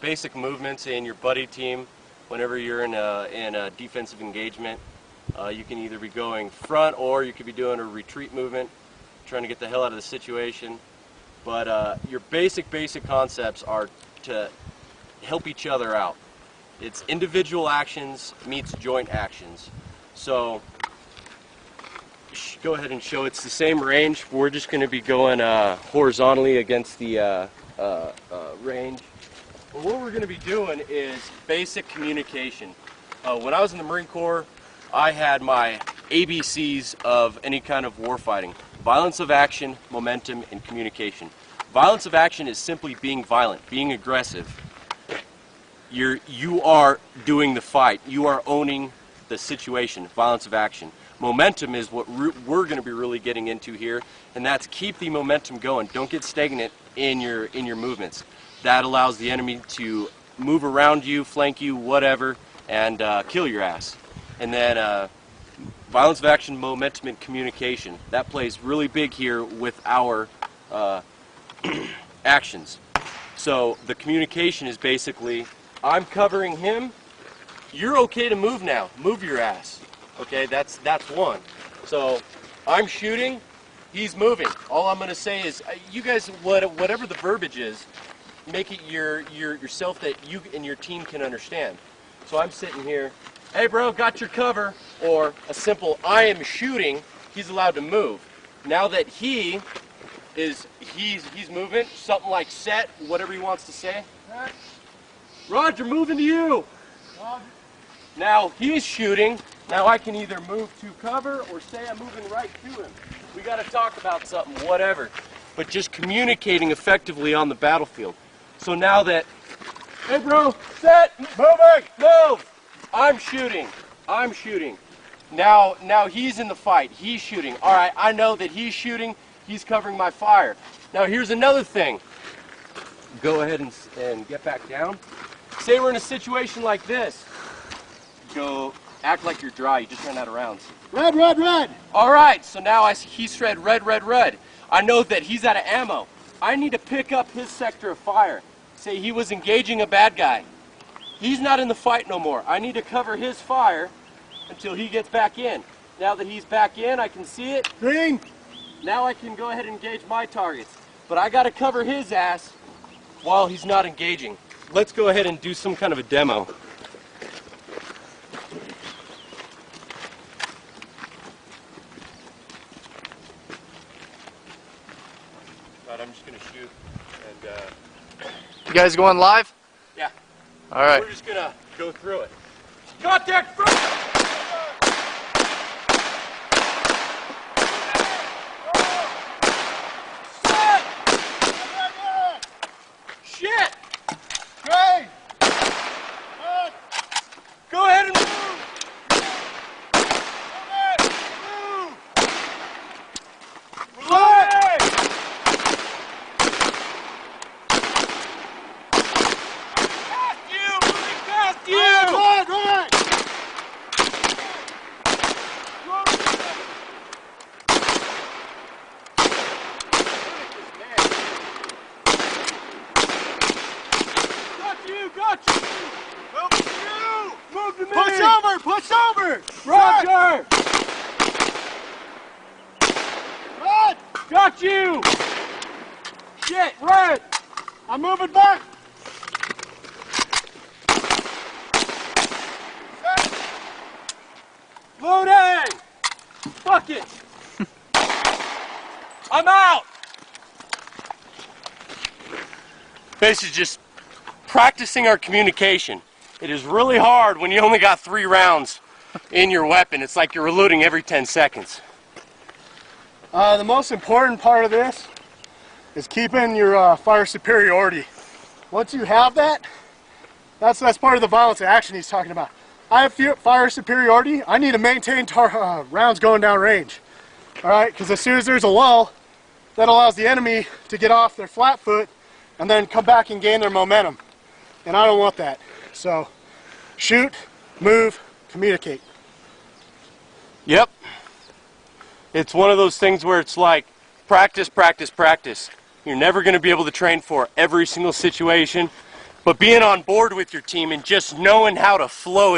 Basic movements in your buddy team whenever you're in a defensive engagement. You can either be going front or you could be doing a retreat movement, trying to get the hell out of the situation. But your basic concepts are to help each other out. It's individual actions meets joint actions. So go ahead and show it's the same range. We're just going to be going horizontally against the range. But what we're going to be doing is basic communication. When I was in the Marine Corps, I had my ABCs of any kind of warfighting: violence of action, momentum, and communication. Violence of action is simply being violent, being aggressive. You are doing the fight. You are owning the situation. Violence of action. Momentum is what we're going to be really getting into here, and that's keep the momentum going. Don't get stagnant in your movements. That allows the enemy to move around you, flank you, whatever, and kill your ass. And then violence of action, momentum, and communication. That plays really big here with our actions. So the communication is basically, I'm covering him, you're okay to move now. Move your ass. Okay, that's one. So I'm shooting, he's moving. All I'm going to say is, you guys, whatever the verbiage is, make it yourself that you and your team can understand. So I'm sitting here, hey bro, got your cover, or a simple, I am shooting, he's allowed to move. Now that he's moving, something like set, whatever he wants to say. Roger, moving to you. Roger. Now he's shooting. Now I can either move to cover or say I'm moving right to him. We got to talk about something, whatever. But just communicating effectively on the battlefield. So now that, hey bro, set, moving, move. I'm shooting. I'm shooting. Now he's in the fight. He's shooting. All right, I know that he's shooting. He's covering my fire. Now here's another thing. Go ahead and get back down. Say we're in a situation like this. Go act like you're dry. You just ran out of rounds. Red, red, red. All right, so now he said red, red, red. I know that he's out of ammo. I need to pick up his sector of fire. Say he was engaging a bad guy. He's not in the fight no more. I need to cover his fire until he gets back in. Now that he's back in, I can see it. Green. Now I can go ahead and engage my targets. But I got to cover his ass while he's not engaging. Let's go ahead and do some kind of a demo. Right, I'm just going to shoot. And, you guys going live? Yeah. All right. We're just going to go through it. Contact first! Shit! Great. Go ahead and move! Move. Reload! Past you! Moving past you! Right, right. Got you! Help you! Move to me! Push over, push over. Roger! Red. Got you! Shit, red! I'm moving back. Loading! Fuck it! I'm out! This is just practicing our communication. It is really hard when you only got 3 rounds in your weapon. It's like you're reloading every 10 seconds. The most important part of this is keeping your fire superiority. Once you have that, that's part of the violence of action he's talking about. I have fire superiority. I need to maintain rounds going down range. All right, because as soon as there's a lull, that allows the enemy to get off their flat foot and then come back and gain their momentum. And I don't want that. So shoot, move, communicate. Yep. It's one of those things where it's like practice, practice, practice. You're never going to be able to train for every single situation, but being on board with your team and just knowing how to flow